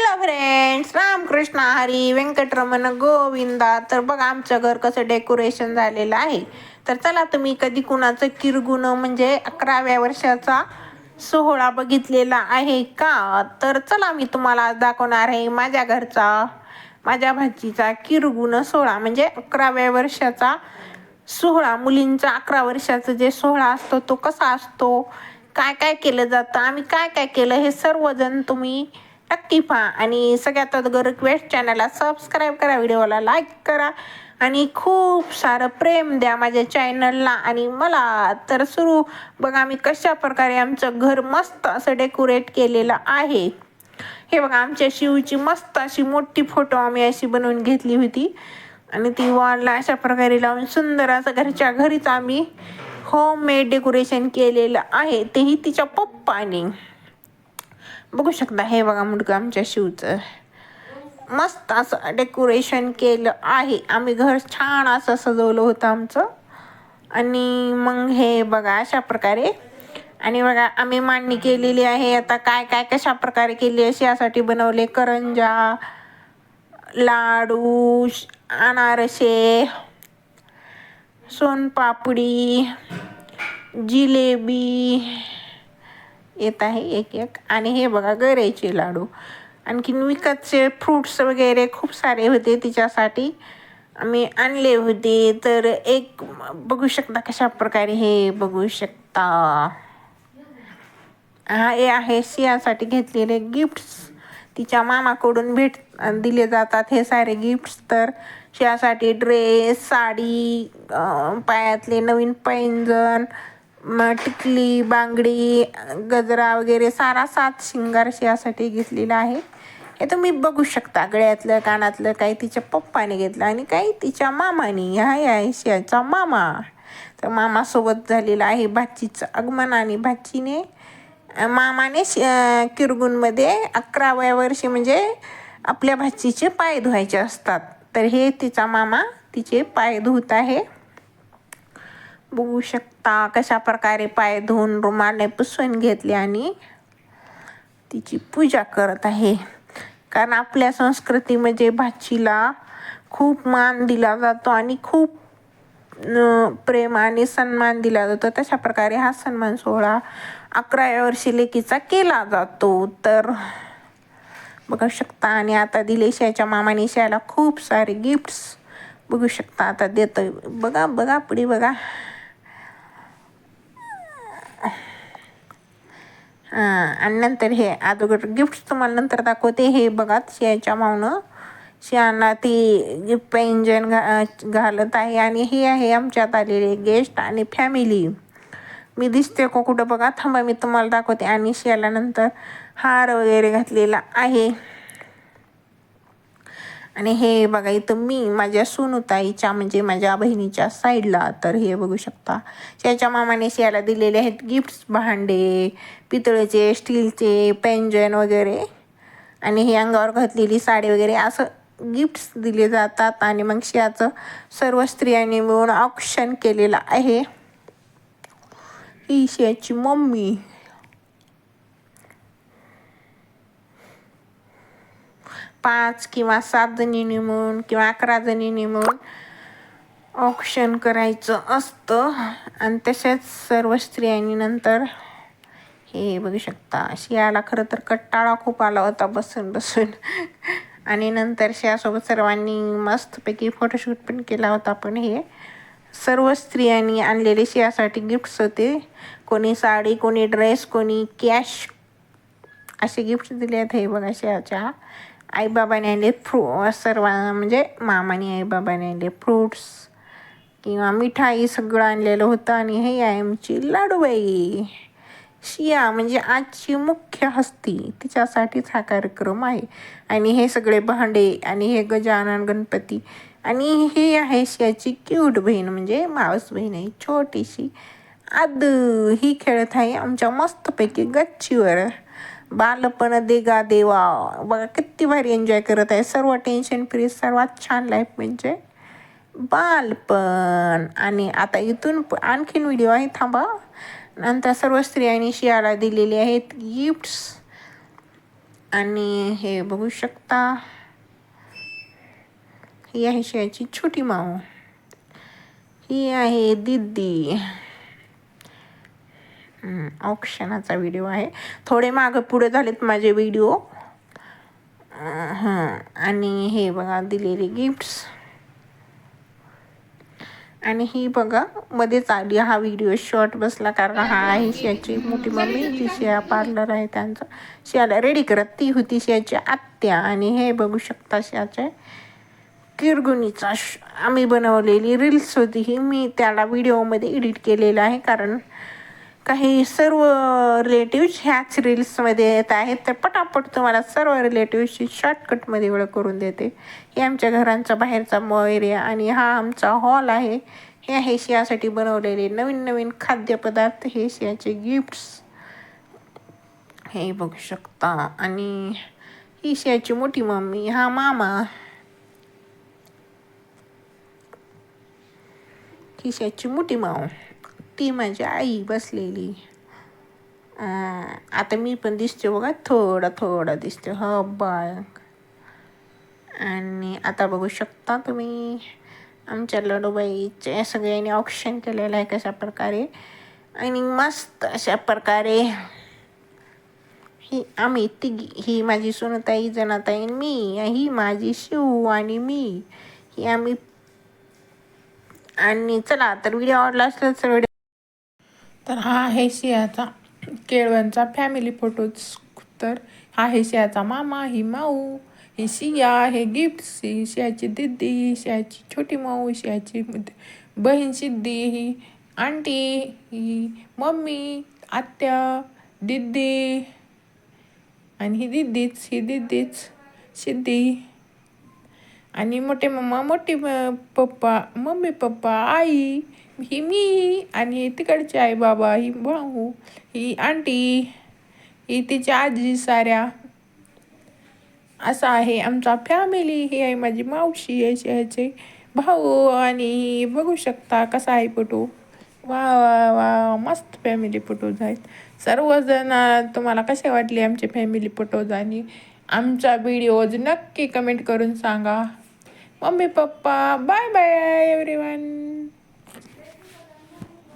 Hello friends, Ramkrishna Hari Venkatraman Govinda. तर बघा आमचं घर कसं डेकोरेशन झालेलं आहे. तर चला, तुम्ही कधी कुणाचं किरगुण म्हणजे 11व्या वर्षाचा सोहळा बघितलेला आहे का? तर चला, मी तुम्हाला आज दाखवणार आहे माझ्या घरचा, माझ्या भाचीचा किरगुण सोहळा म्हणजे 11व्या वर्षाचा सोहळा. मुलींचा 11 वर्षाचा जे सोहळा असतो तो कसा असतो, काय काय केलं जातं, आम्ही काय काय केलं, हे सर्वजण तुम्ही नक्की पहा. आणि सगळ्यात अगोदर रिक्वेस्ट, चॅनलला सबस्क्राईब करा, व्हिडिओला लाईक करा आणि खूप सारं प्रेम द्या माझ्या चॅनलला आणि मला. तर सुरू बघा, आम्ही कशा प्रकारे आमचं घर मस्त असं डेकोरेट केलेलं आहे. हे बघा, आमच्या शिवची मस्त अशी मोठी फोटो आम्ही अशी बनवून घेतली होती आणि ती वॉलला अशा प्रकारे लावून सुंदर असं घरच्या घरीच आम्ही होममेड डेकोरेशन केलेलं आहे, तेही तिच्या पप्पाने. बघू शकता, हे बघा मुलगा आमच्या शिवचं मस्त असं डेकोरेशन केलं आहे. आम्ही घर छान असं सजवलं होतं आमचं. आणि मग हे बघा अशा प्रकारे. आणि बघा आम्ही मांडणी केलेली आहे. आता काय काय कशा प्रकारे केली अशी यासाठी बनवले करंजा, लाडू, अनारसे, सोनपापडी, जिलेबी येत आहे एक एक. आणि हे बघा गऱ्याचे लाडू, आणखीन विकतचे फ्रूट्स वगैरे खूप सारे होते, तिच्यासाठी आम्ही आणले होते. तर एक बघू शकता कशा प्रकारे, हे बघू शकता, हे आहे सियासाठी घेतलेले गिफ्ट्स. तिच्या मामाकडून भेट दिले जातात हे सारे गिफ्ट्स. तर शियासाठी ड्रेस, साडी, पायातले नवीन पैंजण, टिकली, बांगडी, गजरा वगैरे सारा सात शिंगार शियासाठी घेतलेला आहे. हे तुम्ही बघू शकता. गळ्यातलं, कानातलं काही तिच्या पप्पाने घेतलं आणि काही तिच्या मामाने. हा आहे शियाचा मामा. तर मामासोबत झालेलं आहे भाचीचं आगमन आणि भाचीने मामाने किरगुणमध्ये 11व्या वर्षी म्हणजे आपल्या भाचीचे पाय धुवायचे असतात. तर हे तिचा मामा तिचे पाय धुत आहे. बघू शकता कशा प्रकारे पाय धुवून रुमालाने पुसून घेतले आणि तिची पूजा करत आहे. कारण आपल्या संस्कृतीमध्ये भाचीला खूप मान दिला जातो आणि खूप प्रेम आणि सन्मान दिला जातो. तशा प्रकारे हा सन्मान सोहळा 11व्या वर्षी लेकीचा केला जातो. तर बघू शकता. आणि आता दिले शियाच्या मामाने शियाला खूप सारे गिफ्ट्स. बघू शकता आता देतोय. बघा बघा पुढे बघा. आणि नंतर हे अगोदर गिफ्ट्स तुम्हाला नंतर दाखवते. हे बघा शियाच्या मावनं शियाना ती गिफ्ट पैंजण घालत आहे. आणि हे आहे आमच्यात आलेले गेस्ट आणि फॅमिली. मी दिसते का कुठं बघा, थांबा मी तुम्हाला दाखवते. आणि शियाला नंतर हार वगैरे घातलेला आहे. आणि हे बघा इथं मी माझ्या सुनताईच्या म्हणजे माझ्या बहिणीच्या साईडला. तर हे बघू शकता शियाच्या मामाने शियाला दिलेले आहेत गिफ्ट्स, भांडे, पितळेचे, स्टीलचे, पैंजण वगैरे. आणि हे अंगावर घातलेली साडी वगैरे असं गिफ्ट्स दिले जातात. आणि मग शियाचं सर्व स्त्रियांनी मिळून औक्षण केलेलं आहे. ही शियाची मम्मी. 5 किंवा 7 जणींनी मिळून किंवा 11 जणींनी मिळून औक्षण करायचं असतं. आणि तसेच सर्व स्त्रियांनी नंतर हे बघू शकता. शियाला खरं तर कट्टाळा खूप आला होता बसून बसून. आणि नंतर शियासोबत सर्वांनी मस्तपैकी फोटोशूट पण केला होता. पण हे सर्व स्त्रियांनी आणलेले शियासाठी गिफ्ट्स होते. कोणी साडी, कोणी ड्रेस, कोणी कॅश असे गिफ्ट्स दिले आहेत. हे बघा शियाच्या आईबाबाने आणले सर्व म्हणजे मामाने आईबाबाने आणले फ्रूट्स किंवा मिठाई सगळं आणलेलं होतं. आणि हे आहे आमची लाडूबाई. शिया म्हणजे आजची मुख्य हस्ती, तिच्यासाठीच हा कार्यक्रम आहे. आणि हे सगळे भांडे आणि हे गजानन गणपती. आणि हे आहे शियाची क्यूट बहीण म्हणजे मावस बहीण आहे छोटीशी आद. ही खेळत आहे आमच्या मस्तपैकी गच्चीवर. बालपण देगा देवा. बघा किती भारी एन्जॉय करत आहे. सर्व टेन्शन फ्री, सर्वात छान लाईफ म्हणजे बालपण. आणि आता इथून आणखीन व्हिडिओ आहे, थांबा. नंतर सर्व स्त्रियांनी शियाला दिलेले आहेत गिफ्ट्स. आणि हे बघू शकता, ही आहे शियाची छोटी माऊ, ही आहे दीदी. औक्षणाचा व्हिडिओ आहे. थोडे मागं पुढे झालेत माझे व्हिडिओ. आणि हे बघा दिलेले गिफ्ट्स. आणि ही बघा मध्येच आली, हा व्हिडिओ शॉर्ट बसला कारण हा आहे शियाची मोठी मम्मी, ती शिया पार्लर आहे त्यांचं, शियाला रेडी करत ती होती शियाची आत्या. आणि हे बघू शकता शियाचे किरगुणीचा आम्ही बनवलेली रील्स होती ही, मी त्याला व्हिडिओमध्ये एडिट केलेलं आहे कारण काही सर्व रिलेटिव्स ह्याच रील्समध्ये येत आहेत, तर पटापट तुम्हाला सर्व रिलेटिव्सची शॉर्टकटमध्ये ओळख करून देते. हे आमच्या घरांचा बाहेरचा एरिया आणि हा आमचा हॉल आहे. हे आहे शियासाठी बनवलेले नवीन नवीन खाद्यपदार्थ, हे शियाचे गिफ्ट्स हे बघू शकता. आणि ही शियाची मोठी मम्मी, हा मामा, ही शियाची मोठी माऊ, ती माझी आई बसलेली. आता मी पण दिसते बघा, थोडा दिसते हो बाय. आणि आता बघू शकता तुम्ही आमच्या लडूबाईचे सगळ्यांनी ऑप्शन केलेलं आहे कशा प्रकारे, आणि मस्त अशा प्रकारे ही आम्ही तिघी, ही माझी सोनताई, जनाताई, मी, ही माझी शिव आणि मी, ही आम्ही. आणि चला तर व्हिडिओ आवडला असेल तर तर हा आहे शियाचा केळवणचा फॅमिली फोटोज. तर हा आहे शियाचा मामा, ही माऊ, ही शिया, हे गिफ्ट्स, ही शियाची दीदी, ही शियाची छोटी माऊ, शियाची बहीण सिद्धी, ही आंटी, ही मम्मी, आत्या, दीदी, आणि ही दीदीच सिद्धी, आणि मोठे मम्मा, मोठी पप्पा, मम्मी पप्पा, आई, ही मी, आणि तिकडची आई बाबा, ही भाऊ, ही आंटी, ही तिची आजी साऱ्या. असा आहे आमचा फॅमिली. ही आहे माझी मावशी, याचे भाऊ, आणि बघू शकता कसा आहे फोटो. वा वा वा, मस्त फॅमिली फोटोज आहेत. सर्वजण तुम्हाला कसे वाटले आमचे फॅमिली फोटोज आणि आमचा व्हिडिओज नक्की कमेंट करून सांगा. Mummy papa, bye bye everyone.